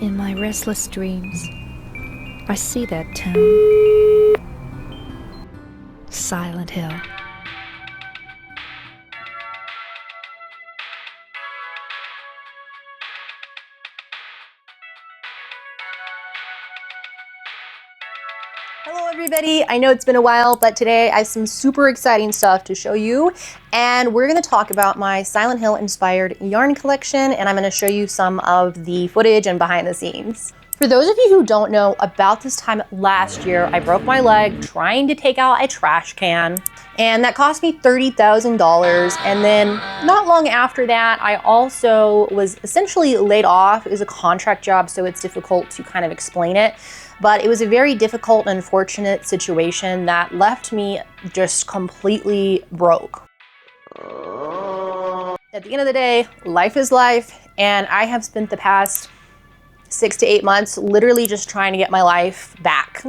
In my restless dreams, I see that town. Silent Hill. Hello everybody, I know it's been a while, but today I have some super exciting stuff to show you, and we're going to talk about my Silent Hill inspired yarn collection, and I'm going to show you some of the footage and behind the scenes. For those of you who don't know, about this time last year, I broke my leg trying to take out a trash can, and that cost me $30,000. And then not long after that, I also was essentially laid off. It was a contract job, so it's difficult to kind of explain it. But it was a very difficult and unfortunate situation that left me just completely broke. At the end of the day, life is life, and I have spent the past 6 to 8 months literally just trying to get my life back.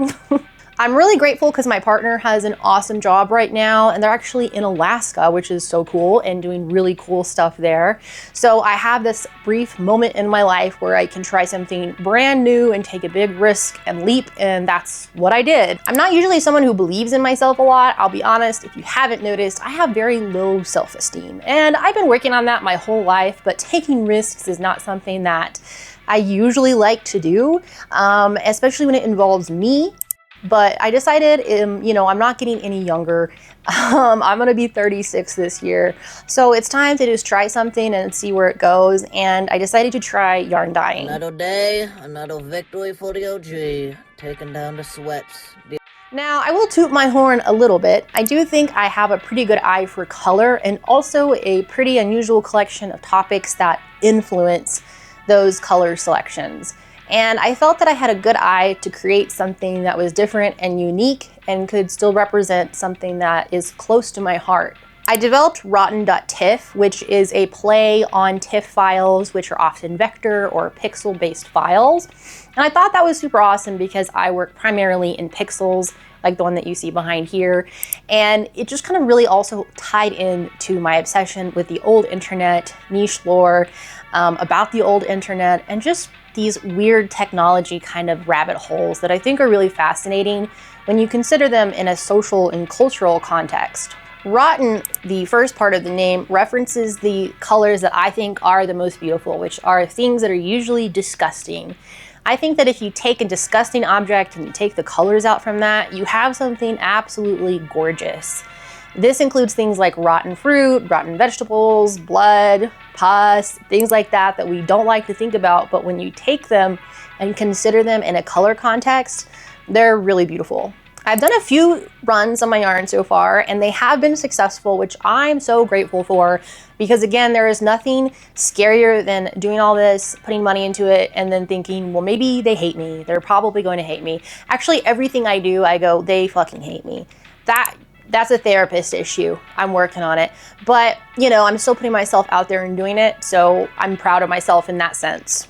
I'm really grateful because my partner has an awesome job right now, and they're actually in Alaska, which is so cool, and doing really cool stuff there. So I have this brief moment in my life where I can try something brand new and take a big risk and leap, and that's what I did. I'm not usually someone who believes in myself a lot. I'll be honest, if you haven't noticed, I have very low self-esteem, and I've been working on that my whole life, but taking risks is not something that I usually like to do, especially when it involves me. But I decided, I'm not getting any younger. I'm gonna be 36 this year. So it's time to just try something and see where it goes. And I decided to try yarn dyeing. Another day, another victory for the OG, taking down the sweats. Now, I will toot my horn a little bit. I do think I have a pretty good eye for color and also a pretty unusual collection of topics that influence those color selections. And I felt that I had a good eye to create something that was different and unique and could still represent something that is close to my heart. I developed rotten.tif, which is a play on TIFF files, which are often vector or pixel-based files. And I thought that was super awesome because I work primarily in pixels, like the one that you see behind here. And it just kind of really also tied in to my obsession with the old internet, niche lore, about the old internet, and just these weird technology kind of rabbit holes that I think are really fascinating when you consider them in a social and cultural context. Rotten, the first part of the name, references the colors that I think are the most beautiful, which are things that are usually disgusting. I think that if you take a disgusting object and you take the colors out from that, you have something absolutely gorgeous. This includes things like rotten fruit, rotten vegetables, blood, pus, things like that that we don't like to think about, but when you take them and consider them in a color context, they're really beautiful. I've done a few runs on my yarn so far, and they have been successful, which I'm so grateful for, because again, there is nothing scarier than doing all this, putting money into it, and then thinking, well, maybe they hate me. They're probably going to hate me. Actually, everything I do, I go, they fucking hate me. That's a therapist issue. I'm working on it. But, I'm still putting myself out there and doing it, so I'm proud of myself in that sense.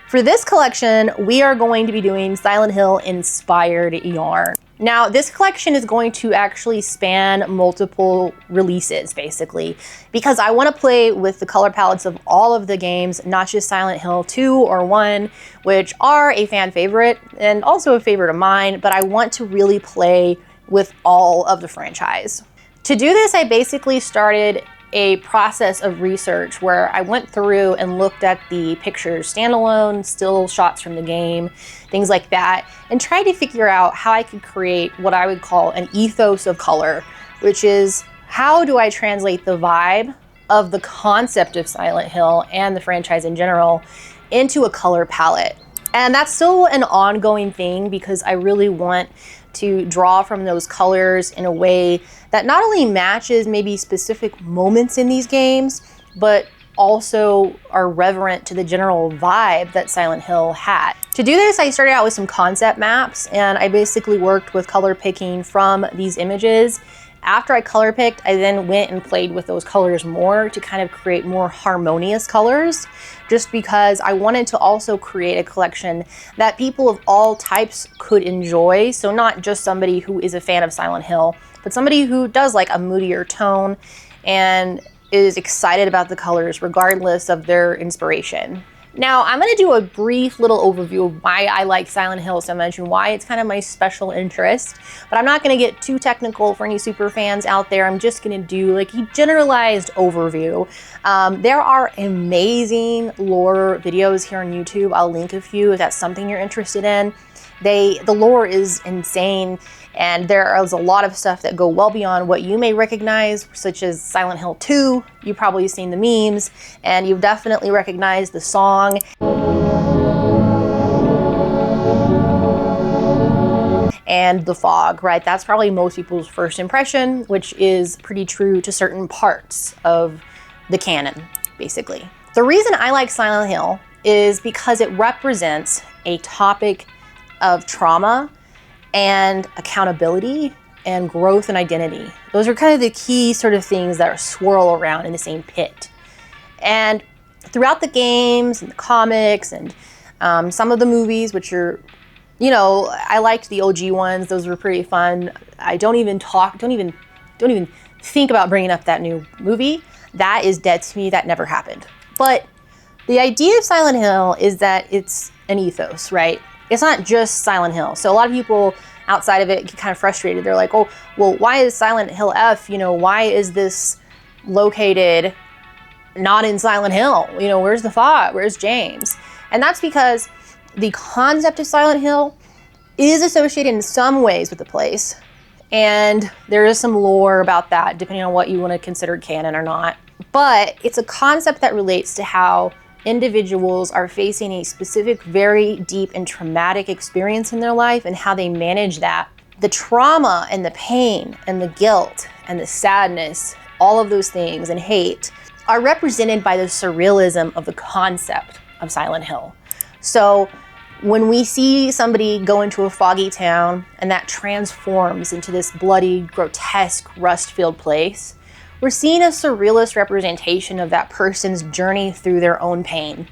For this collection, we are going to be doing Silent Hill inspired yarn. Now, this collection is going to actually span multiple releases, basically, because I want to play with the color palettes of all of the games, not just Silent Hill 2 or 1, which are a fan favorite and also a favorite of mine, but I want to really play with all of the franchise. To do this, I basically started a process of research where I went through and looked at the pictures, standalone, still shots from the game, things like that, and tried to figure out how I could create what I would call an ethos of color, which is how do I translate the vibe of the concept of Silent Hill and the franchise in general into a color palette. And that's still an ongoing thing because I really want to draw from those colors in a way that not only matches maybe specific moments in these games, but also are reverent to the general vibe that Silent Hill had. To do this, I started out with some concept maps, and I basically worked with color picking from these images. After I color picked, I then went and played with those colors more to kind of create more harmonious colors, just because I wanted to also create a collection that people of all types could enjoy. So not just somebody who is a fan of Silent Hill, but somebody who does like a moodier tone and is excited about the colors regardless of their inspiration. Now, I'm going to do a brief little overview of why I like Silent Hill, so I mentioned why it's kind of my special interest, but I'm not going to get too technical for any super fans out there. I'm just going to do like a generalized overview. There are amazing lore videos here on YouTube. I'll link a few if that's something you're interested in. The lore is insane, and there is a lot of stuff that go well beyond what you may recognize, such as Silent Hill 2. You've probably seen the memes, and you've definitely recognized the song. And the fog, right? That's probably most people's first impression, which is pretty true to certain parts of the canon, basically. The reason I like Silent Hill is because it represents a topic of trauma and accountability and growth and identity. Those are kind of the key sort of things that swirl around in the same pit. And throughout the games and the comics and some of the movies, which are, you know, I liked the OG ones. Those were pretty fun. I don't even think about bringing up that new movie. That is dead to me. That never happened. But the idea of Silent Hill is that it's an ethos, right? It's not just Silent Hill. So a lot of people outside of it get kind of frustrated. They're like, oh, well, why is Silent Hill F? You know, why is this located not in Silent Hill? You know, where's the fog? Where's James? And that's because the concept of Silent Hill is associated in some ways with the place. And there is some lore about that, depending on what you want to consider canon or not. But it's a concept that relates to how individuals are facing a specific, very deep and traumatic experience in their life and how they manage that. The trauma and the pain and the guilt and the sadness, all of those things, and hate are represented by the surrealism of the concept of Silent Hill. So when we see somebody go into a foggy town and that transforms into this bloody, grotesque, rust-filled place, we're seeing a surrealist representation of that person's journey through their own pain.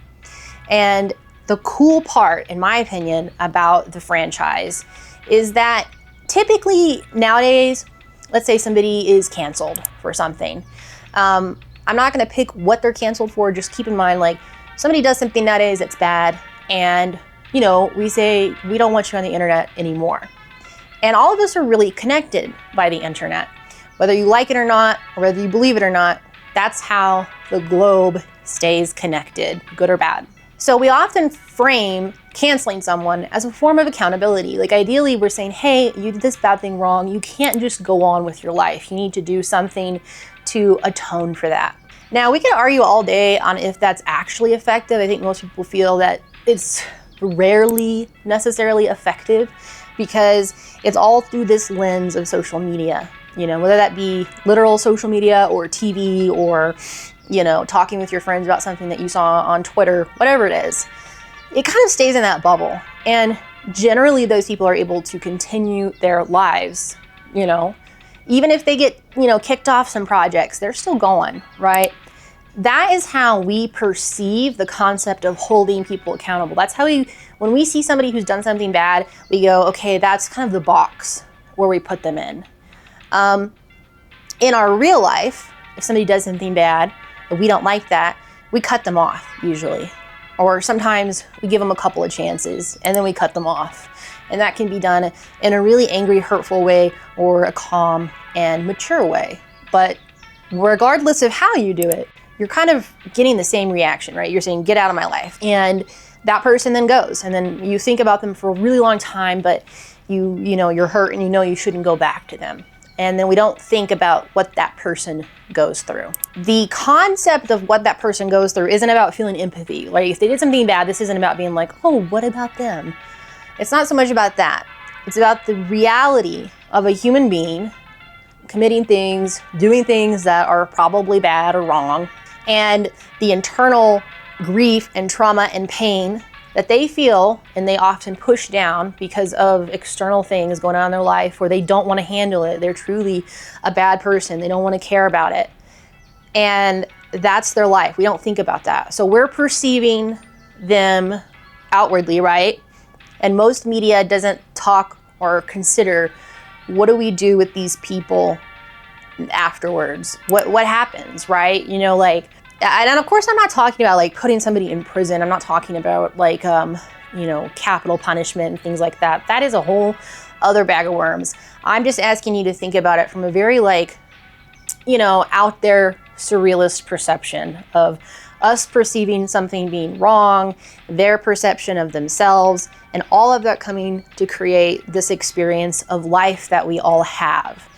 And the cool part, in my opinion, about the franchise is that typically nowadays, let's say somebody is canceled for something. I'm not going to pick what they're canceled for. Just keep in mind, like, somebody does something nowadays that's bad, and, you know, we say, we don't want you on the internet anymore. And all of us are really connected by the internet. Whether you like it or not, or whether you believe it or not, that's how the globe stays connected, good or bad. So we often frame canceling someone as a form of accountability. Like, ideally, we're saying, hey, you did this bad thing wrong. You can't just go on with your life. You need to do something to atone for that. Now, we can argue all day on if that's actually effective. I think most people feel that it's rarely necessarily effective because it's all through this lens of social media. You know, whether that be literal social media or TV or, you know, talking with your friends about something that you saw on Twitter, whatever it is, it kind of stays in that bubble. And generally those people are able to continue their lives, you know, even if they get, you know, kicked off some projects, they're still going, right? That is how we perceive the concept of holding people accountable. That's how when we see somebody who's done something bad, we go, okay, that's kind of the box where we put them in. In our real life, if somebody does something bad and we don't like that, we cut them off usually. Or sometimes we give them a couple of chances and then we cut them off. And that can be done in a really angry, hurtful way or a calm and mature way. But regardless of how you do it, you're kind of getting the same reaction, right? You're saying, get out of my life. And that person then goes. And then you think about them for a really long time, but you know, you're hurt and you know you shouldn't go back to them. And then we don't think about what that person goes through. The concept of what that person goes through isn't about feeling empathy. Like, if they did something bad, this isn't about being like, oh, what about them? It's not so much about that. It's about the reality of a human being committing things, doing things that are probably bad or wrong, and the internal grief and trauma and pain that they feel and they often push down because of external things going on in their life where they don't want to handle it. They're truly a bad person. They don't want to care about it. And that's their life. We don't think about that. So we're perceiving them outwardly, right? And most media doesn't talk or consider, what do we do with these people afterwards? What happens, right? You know, like, and of course I'm not talking about like putting somebody in prison. I'm not talking about like, you know, capital punishment and things like that. That is a whole other bag of worms. I'm just asking you to think about it from a very like, you know, out there surrealist perception of us perceiving something being wrong, their perception of themselves, and all of that coming to create this experience of life that we all have.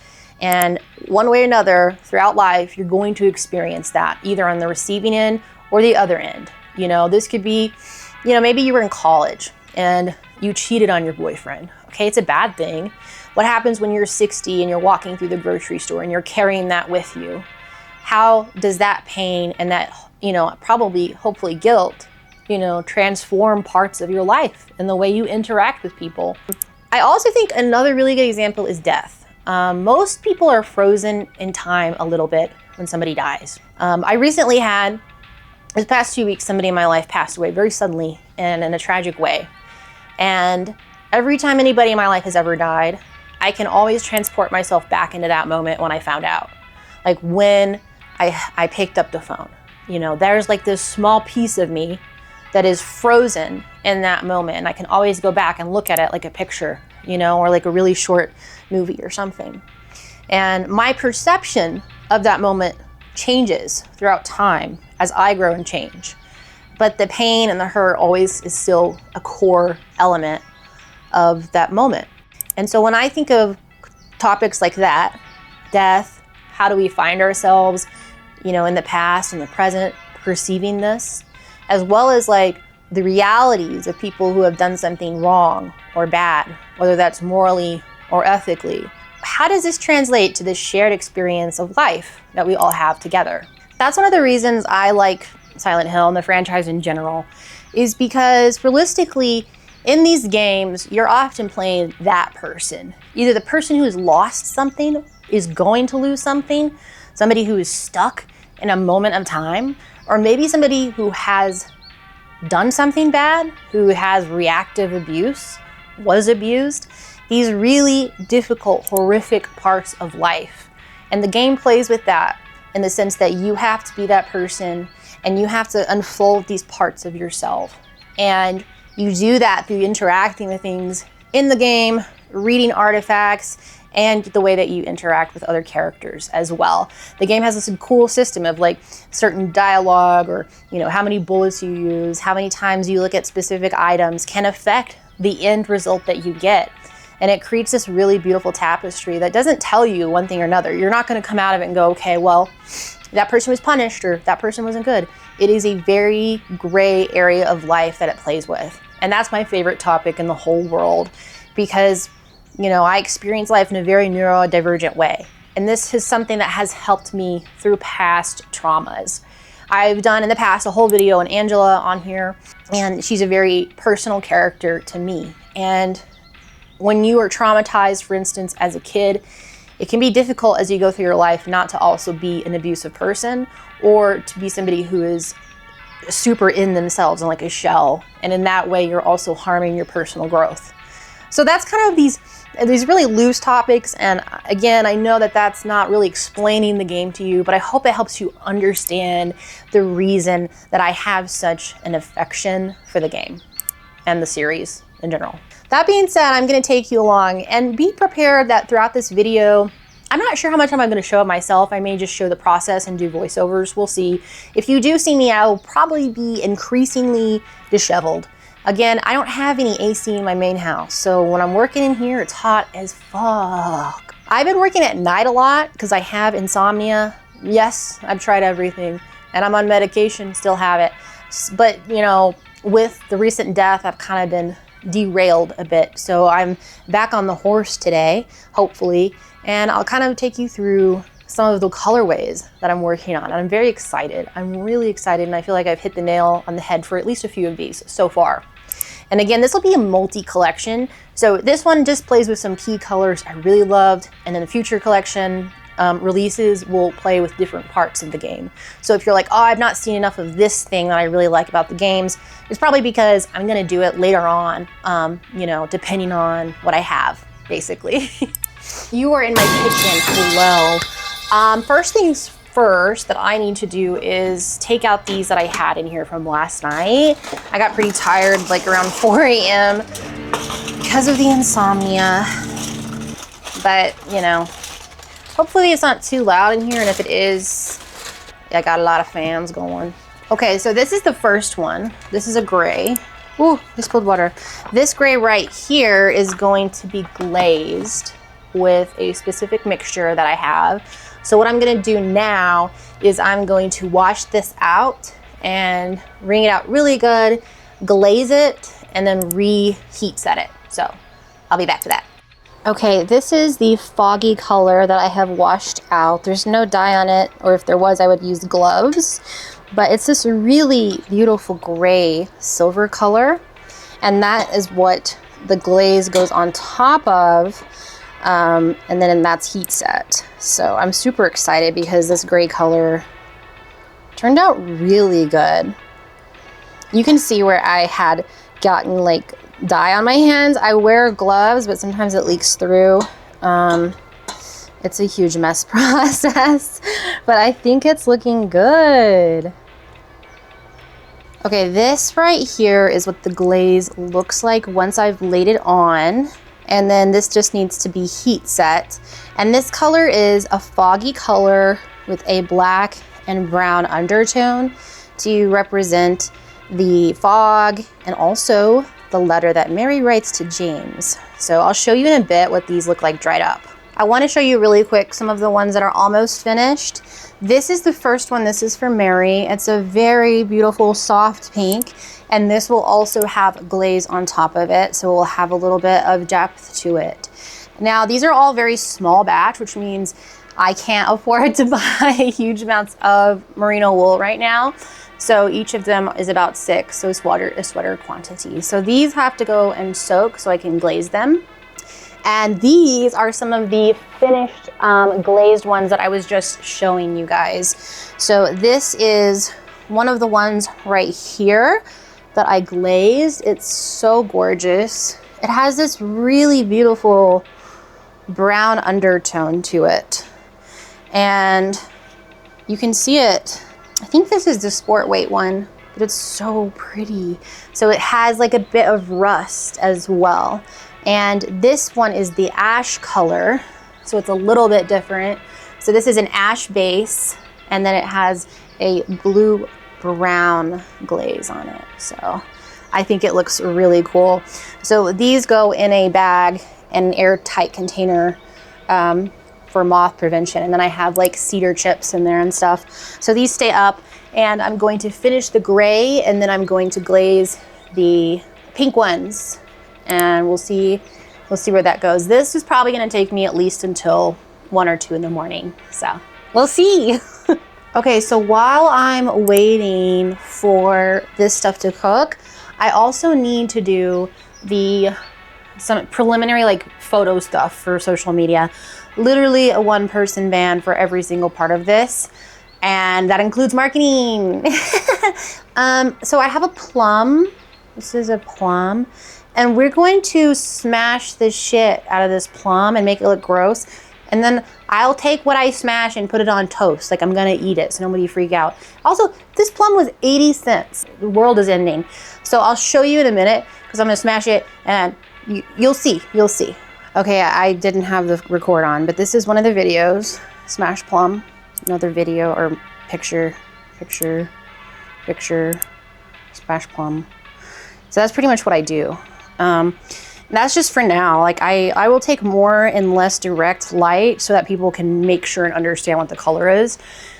And one way or another, throughout life, you're going to experience that, either on the receiving end or the other end. You know, this could be, you know, maybe you were in college and you cheated on your boyfriend. Okay, it's a bad thing. What happens when you're 60 and you're walking through the grocery store and you're carrying that with you? How does that pain and that, you know, probably, hopefully guilt, you know, transform parts of your life and the way you interact with people? I also think another really good example is death. Most people are frozen in time a little bit when somebody dies. I recently had, this past 2 weeks, somebody in my life passed away very suddenly and in a tragic way. And every time anybody in my life has ever died, I can always transport myself back into that moment when I found out. Like when I picked up the phone. You know, there's like this small piece of me that is frozen in that moment. And I can always go back and look at it like a picture, you know, or like a really short movie or something. And my perception of that moment changes throughout time as I grow and change. But the pain and the hurt always is still a core element of that moment. And so when I think of topics like that, death, how do we find ourselves, you know, in the past and the present, perceiving this, as well as like the realities of people who have done something wrong or bad, whether that's morally or ethically. How does this translate to this shared experience of life that we all have together? That's one of the reasons I like Silent Hill and the franchise in general, is because realistically, in these games, you're often playing that person. Either the person who has lost something, is going to lose something, somebody who is stuck in a moment of time, or maybe somebody who has done something bad, who has reactive abuse, was abused. These really difficult, horrific parts of life. And the game plays with that in the sense that you have to be that person and you have to unfold these parts of yourself. And you do that through interacting with things in the game, reading artifacts, and the way that you interact with other characters as well. The game has this cool system of like certain dialogue, or, you know, how many bullets you use, how many times you look at specific items can affect the end result that you get. And it creates this really beautiful tapestry that doesn't tell you one thing or another. You're not going to come out of it and go, okay, well, that person was punished or that person wasn't good. It is a very gray area of life that it plays with. And that's my favorite topic in the whole world, because, you know, I experience life in a very neurodivergent way. And this is something that has helped me through past traumas. I've done in the past a whole video on Angela on here, and she's a very personal character to me. And when you are traumatized, for instance, as a kid, it can be difficult as you go through your life not to also be an abusive person, or to be somebody who is super in themselves and like a shell. And in that way, you're also harming your personal growth. So that's kind of these really loose topics. And again, I know that that's not really explaining the game to you, but I hope it helps you understand the reason that I have such an affection for the game and the series in general. That being said, I'm going to take you along, and be prepared that throughout this video, I'm not sure how much I'm going to show of myself. I may just show the process and do voiceovers. We'll see. If you do see me, I will probably be increasingly disheveled. Again, I don't have any AC in my main house, so when I'm working in here, it's hot as fuck. I've been working at night a lot because I have insomnia. Yes, I've tried everything, and I'm on medication, still have it. But, you know, with the recent death, I've kind of been derailed a bit. So I'm back on the horse today, hopefully, and I'll kind of take you through some of the colorways that I'm working on. And I'm very excited. I'm really excited, and I feel like I've hit the nail on the head for at least a few of these so far. And again, this will be a multi-collection. So this one just plays with some key colors I really loved, and then the future collection releases will play with different parts of the game. So if you're like, oh, I've not seen enough of this thing that I really like about the games, it's probably because I'm gonna do it later on, you know, depending on what I have, basically. You are in my kitchen. Hello. First things first that I need to do is take out these that I had in here from last night. I got pretty tired like around 4 a.m. because of the insomnia. But, you know, hopefully it's not too loud in here, and if it is, I got a lot of fans going. Okay, so this is the first one. This is a gray. Ooh, I spilled water. This gray right here is going to be glazed with a specific mixture that I have. So what I'm gonna do now is I'm going to wash this out and wring it out really good, glaze it, and then reheat set it. So I'll be back to that. Okay, this is the foggy color that I have washed out. There's no dye on it, or if there was, I would use gloves. But it's this really beautiful gray silver color, and that is what the glaze goes on top of, and then that's heat set. So I'm super excited because this gray color turned out really good. You can see where I had gotten like dye on my hands. I wear gloves, but sometimes it leaks through. It's a huge mess process, but I think it's looking good. Okay, this right here is what the glaze looks like once I've laid it on. And then this just needs to be heat set. And this color is a foggy color with a black and brown undertone to represent the fog and also the letter that Mary writes to James. So I'll show you in a bit what these look like dried up. I want to show you really quick some of the ones that are almost finished. This is the first one. This is for Mary. It's a very beautiful soft pink, and this will also have glaze on top of it, so we'll have a little bit of depth to it. Now, these are all very small batch, which means I can't afford to buy huge amounts of merino wool right now. So each of them is about 6, so it's a sweater quantity. So these have to go and soak so I can glaze them. And these are some of the finished glazed ones that I was just showing you guys. So this is one of the ones right here that I glazed. It's so gorgeous. It has this really beautiful brown undertone to it. And you can see it. I think this is the sport weight one, but it's so pretty. So it has like a bit of rust as well. And this one is the ash color, so it's a little bit different. So this is an ash base, and then it has a blue-brown glaze on it. So I think it looks really cool. So these go in a bag, an airtight container for moth prevention. And then I have like cedar chips in there and stuff. So these stay up, and I'm going to finish the gray, and then I'm going to glaze the pink ones. And we'll see where that goes. This is probably gonna take me at least until 1 or 2 in the morning. So we'll see. Okay, so while I'm waiting for this stuff to cook, I also need to do some preliminary like photo stuff for social media. Literally a 1-person band for every single part of this. And that includes marketing. So I have a plum. This is a plum. And we're going to smash the shit out of this plum and make it look gross. And then I'll take what I smash and put it on toast. Like I'm gonna eat it, so nobody freak out. Also, this plum was 80 cents. The world is ending. So I'll show you in a minute, because I'm gonna smash it and you'll see. Okay, I didn't have the record on, but this is one of the videos. Smash plum, another video or picture, smash plum. So that's pretty much what I do. That's just for now. Like I will take more and less direct light so that people can make sure and understand what the color is.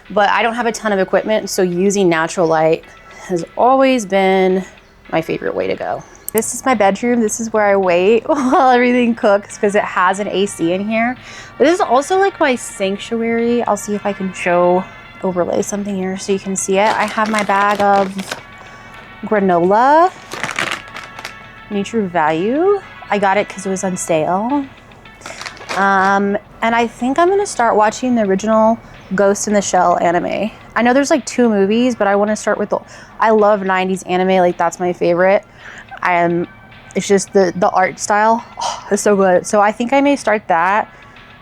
But I don't have a ton of equipment, so using natural light has always been my favorite way to go. This is my bedroom. This is where I wait while everything cooks because it has an AC in here. But this is also like my sanctuary. I'll see if I can overlay something here so you can see it. I have my bag of granola. Nature Value. I got it because it was on sale. And I think I'm gonna start watching the original Ghost in the Shell anime. I know there's like 2 movies, but I want to start with I love 90s anime, like that's my favorite. It's just the art style, it's so good. So I think I may start that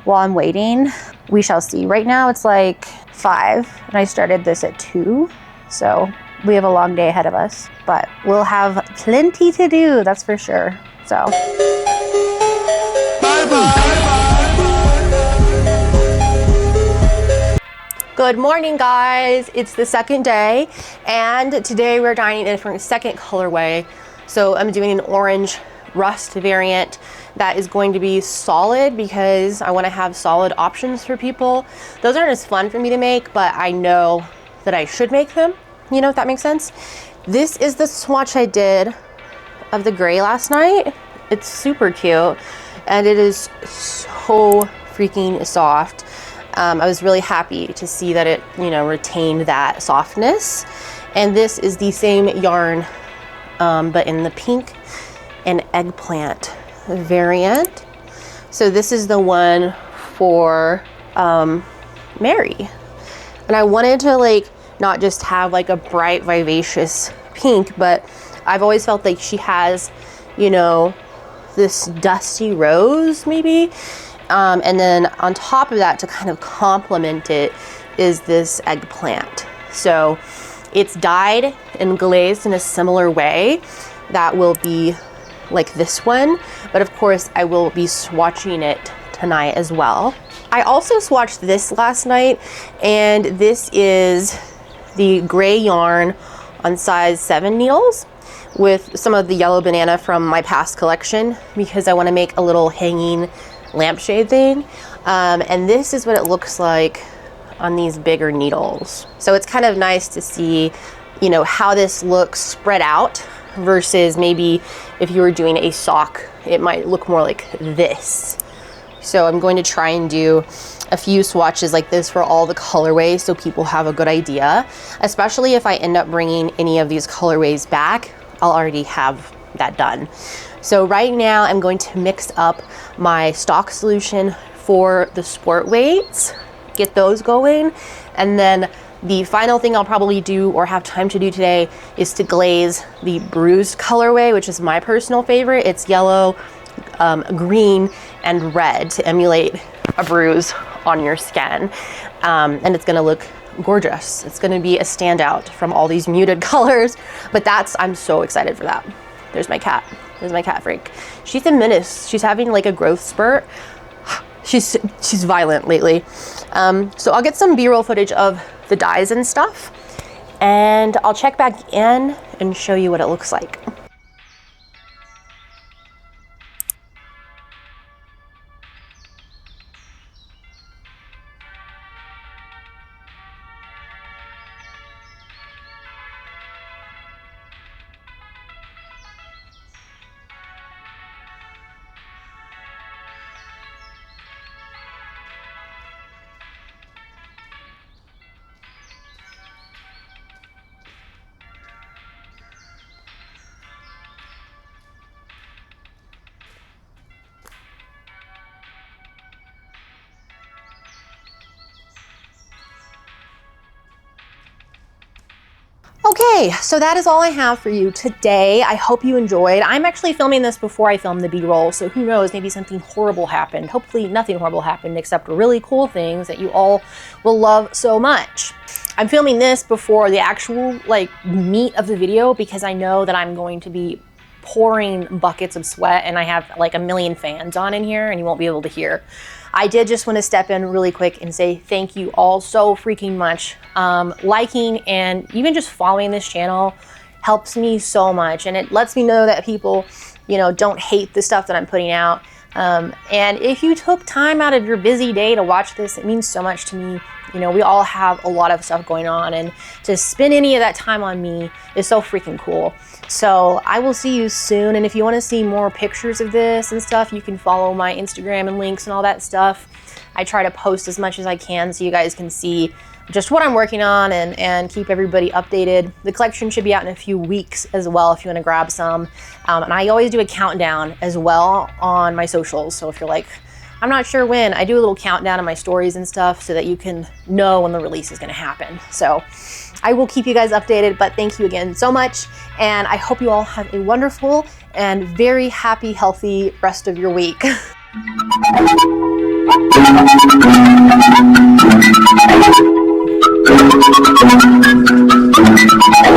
while I'm waiting. We shall see. Right now it's like 5 and I started this at 2. So we have a long day ahead of us, but we'll have plenty to do, that's for sure. So. Good morning, guys. It's the second day, and today we're dining in for a second colorway. So I'm doing an orange rust variant that is going to be solid because I want to have solid options for people. Those aren't as fun for me to make, but I know that I should make them, you know, if that makes sense. This is the swatch I did of the gray last night. It's super cute, and it is so freaking soft. I was really happy to see that it, you know, retained that softness. And this is the same yarn, but in the pink and eggplant variant. So this is the one for Mary. And I wanted to like not just have like a bright, vivacious pink, but I've always felt like she has, you know, this dusty rose maybe. And then on top of that, to kind of complement it, is this eggplant. So it's dyed and glazed in a similar way that will be like this one, but of course I will be swatching it tonight as well. I also swatched this last night, and this is the gray yarn on size 7 needles with some of the yellow banana from my past collection because I want to make a little hanging lampshade thing. And this is what it looks like on these bigger needles. So it's kind of nice to see, you know, how this looks spread out versus maybe if you were doing a sock, it might look more like this. So I'm going to try and do a few swatches like this for all the colorways so people have a good idea, especially if I end up bringing any of these colorways back, I'll already have that done. So right now I'm going to mix up my stock solution for the sport weights, get those going, and then the final thing I'll probably do or have time to do today is to glaze the bruised colorway, which is my personal favorite. It's yellow, green, and red to emulate a bruise on your skin. And it's gonna look gorgeous. It's gonna be a standout from all these muted colors, but I'm so excited for that. There's my cat. There's my cat freak. She's a menace. She's having like a growth spurt. She's violent lately. So I'll get some B-roll footage of the dyes and stuff, and I'll check back in and show you what it looks like. Okay, so that is all I have for you today. I hope you enjoyed. I'm actually filming this before I film the B-roll, so who knows, maybe something horrible happened. Hopefully nothing horrible happened except really cool things that you all will love so much. I'm filming this before the actual like meat of the video because I know that I'm going to be pouring buckets of sweat and I have like a million fans on in here and you won't be able to hear. I did just want to step in really quick and say thank you all so freaking much. Liking and even just following this channel helps me so much, and it lets me know that people, you know, don't hate the stuff that I'm putting out. And if you took time out of your busy day to watch this, it means so much to me. You know, we all have a lot of stuff going on, and to spend any of that time on me is so freaking cool. So I will see you soon, and if you want to see more pictures of this and stuff, you can follow my Instagram and links and all that stuff. I try to post as much as I can so you guys can see just what I'm working on and keep everybody updated. The collection should be out in a few weeks as well if you want to grab some. And I always do a countdown as well on my socials. So if you're like, I'm not sure when, I do a little countdown on my stories and stuff so that you can know when the release is going to happen. So I will keep you guys updated, but thank you again so much. And I hope you all have a wonderful and very happy, healthy rest of your week.